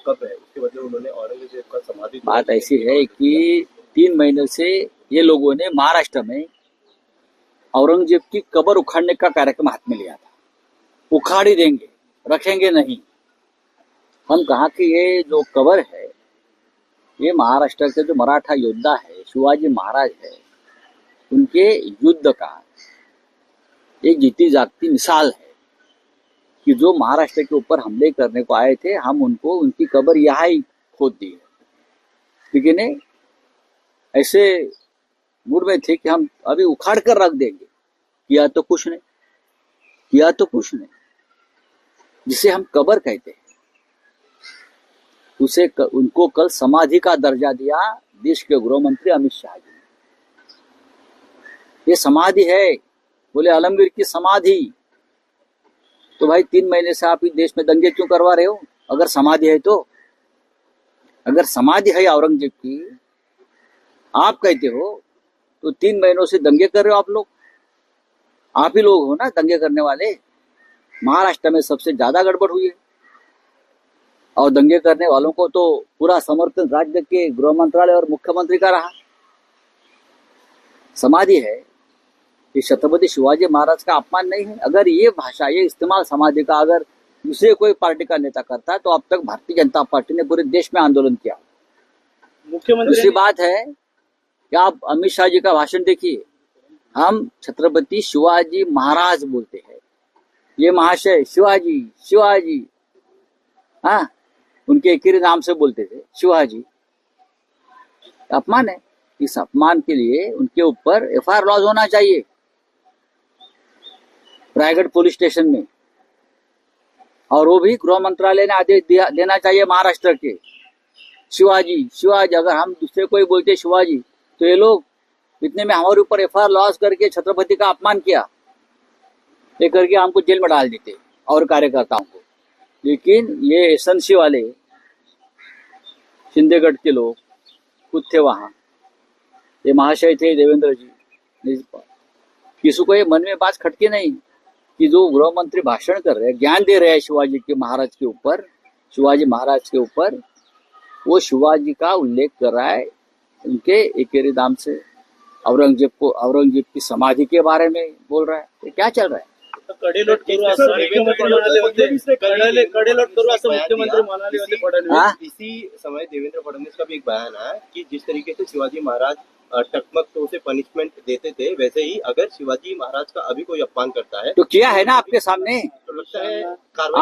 कब है, उसके बदले उन्होंने औरंगजेब का समाधि। बात ऐसी है कि 3 महीने से ये लोगों ने महाराष्ट्र में औरंगजेब की कब्र उखाड़ने का कार्यक्रम हाथ में लिया था। उखाड़ ही देंगे, रखेंगे नहीं। हम कहा कि ये जो कब्र है, ये महाराष्ट्र के जो मराठा योद्धा है, शिवाजी महाराज है, उनके युद्ध का एक जीती जागती मिसाल है कि जो महाराष्ट्र के ऊपर हमले करने को आए थे, हम उनको उनकी कब्र यहाँ ही खोद दी है। लेकिन ऐसे मूड में थे कि हम अभी उखाड़ कर रख देंगे। किया तो कुछ नहीं, किया तो कुछ नहीं। जिसे हम कब्र कहते हैं, उनको कल समाधि का दर्जा दिया देश के गृह मंत्री अमित शाह जी ने। ये समाधि है, बोले आलमगीर की समाधि। तो भाई 3 महीने से आप इस देश में दंगे क्यों करवा रहे हो? अगर समाधि है तो, अगर समाधि है औरंगजेब की, आप कहते हो, तो 3 महीनों से दंगे कर रहे हो आप लोग। आप ही लोग हो ना दंगे करने वाले। महाराष्ट्र में सबसे ज्यादा गड़बड़ हुई है और दंगे करने वालों को तो पूरा समर्थन राज्य के गृह मंत्रालय और मुख्यमंत्री का रहा। समाधि है, ये छत्रपति शिवाजी महाराज का अपमान नहीं है। अगर ये भाषा, ये इस्तेमाल समाधि का अगर दूसरे कोई पार्टी का नेता करता है तो अब तक भारतीय जनता पार्टी ने पूरे देश में आंदोलन किया। मुख्यमंत्री दूसरी बात है कि आप अमित शाह जी का भाषण देखिए, हम छत्रपति शिवाजी महाराज बोलते हैं। ये महाशय शिवाजी, शिवाजी, हाँ, उनके एक ही नाम से बोलते थे शिवाजी। अपमान है। इस अपमान के लिए उनके ऊपर एफआईआर लॉज होना चाहिए रायगढ़ पुलिस स्टेशन में, और वो भी गृह मंत्रालय ने आदेश देना चाहिए महाराष्ट्र के। शिवाजी, शिवाजी, अगर हम दूसरे कोई बोलते शिवाजी तो ये लोग इतने में हमारे ऊपर एफआईआर लॉज करके छत्रपति का अपमान किया, ये करके हमको जेल में डाल देते और कार्यकर्ताओं को। लेकिन ये एसएनसी वाले शिंदेगढ़ के लोग खुद थे वहां, ये महाशय थे देवेंद्र जी, किसी को ये मन में बात खटके नहीं कि जो गृह मंत्री भाषण कर रहे हैं, ज्ञान दे रहे हैं शिवाजी के महाराज के ऊपर, शिवाजी महाराज के ऊपर, वो शिवाजी का उल्लेख कर रहा है उनके एकेरी नाम से। औरंगजेब की समाधि के बारे में बोल रहा है। तो क्या चल रहा है? कडेलोट करू असं मुख्यमंत्री म्हणाले होते, कडेलोट करू असं मुख्यमंत्री म्हणाले होते फडणवीस। इसी समय देवेंद्र फडणवीस का भी एक बयान है कि जिस तरीके से शिवाजी महाराज टकमक तो उसे पनिशमेंट देते थे, वैसे ही अगर शिवाजी महाराज का अभी कोई अपमान करता है तो किया है ना आपके सामने, तो लगता है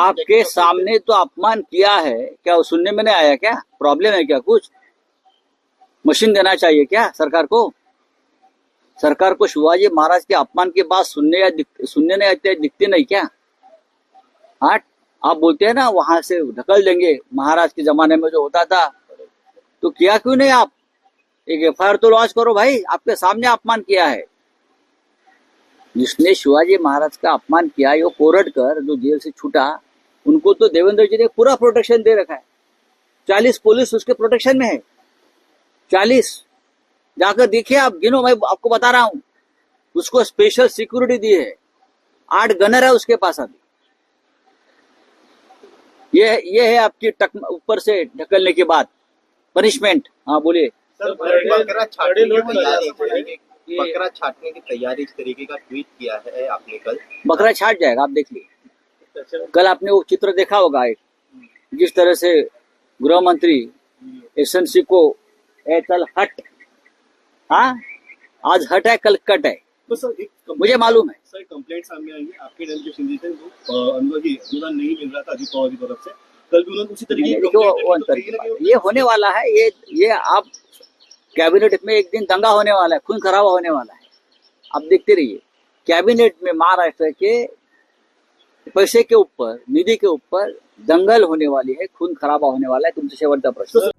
आपके सामने तो अपमान किया है। क्या वो सुनने में नहीं आया? क्या प्रॉब्लम है? क्या कुछ मशीन देना चाहिए क्या सरकार को? सरकार को शिवाजी महाराज के अपमान की बात सुनने नहीं आते, दिखते नहीं क्या? हाँ, आप बोलते हैं ना वहां से ढकल देंगे, महाराज के जमाने में जो होता था, तो किया क्यों नहीं आप? एक एफआईआर तो लॉन्च करो भाई, आपके सामने अपमान किया है। जिसने शिवाजी महाराज का अपमान किया, वो कोरटकर जो जेल से छूटा, उनको तो देवेंद्र जी ने पूरा प्रोटेक्शन दे रखा है। 40 पुलिस उसके प्रोटेक्शन में है, 40। जाकर देखिए आप, गिनो, मैं आपको बता रहा हूं। उसको स्पेशल सिक्योरिटी दी है, 8 गनर है उसके पास अभी। ये है आपकी ऊपर से ढकलने के बाद पनिशमेंट। हाँ बोलिए। बकरा छाटने की तैयारी इस तरीके का ट्वीट किया है आपने कल। बकरा छाट जाएगा, आप देखिए। कल आपने वो चित्र देखा होगा, एक जिस तरह से गृह मंत्री एसएनसी को कल हट, हाँ आज हट है, कल कट है, तो सर मुझे मालूम है। सर कंप्लेंट सामने आई है आपके दल के शिंदे से, जो अनुदान नहीं मिल रहा था अजित पवार की तरफ से, कल भी उन्होंने उसी तरीके की ये होने वाला है। ये आप कैबिनेट में एक दिन दंगा होने वाला है, खून खराबा होने वाला है, आप देखते रहिए। कैबिनेट में महाराष्ट्र के पैसे के ऊपर, निधि के ऊपर दंगल होने वाली है, खून खराबा होने वाला है। तुमसे शेवटचा प्रश्न।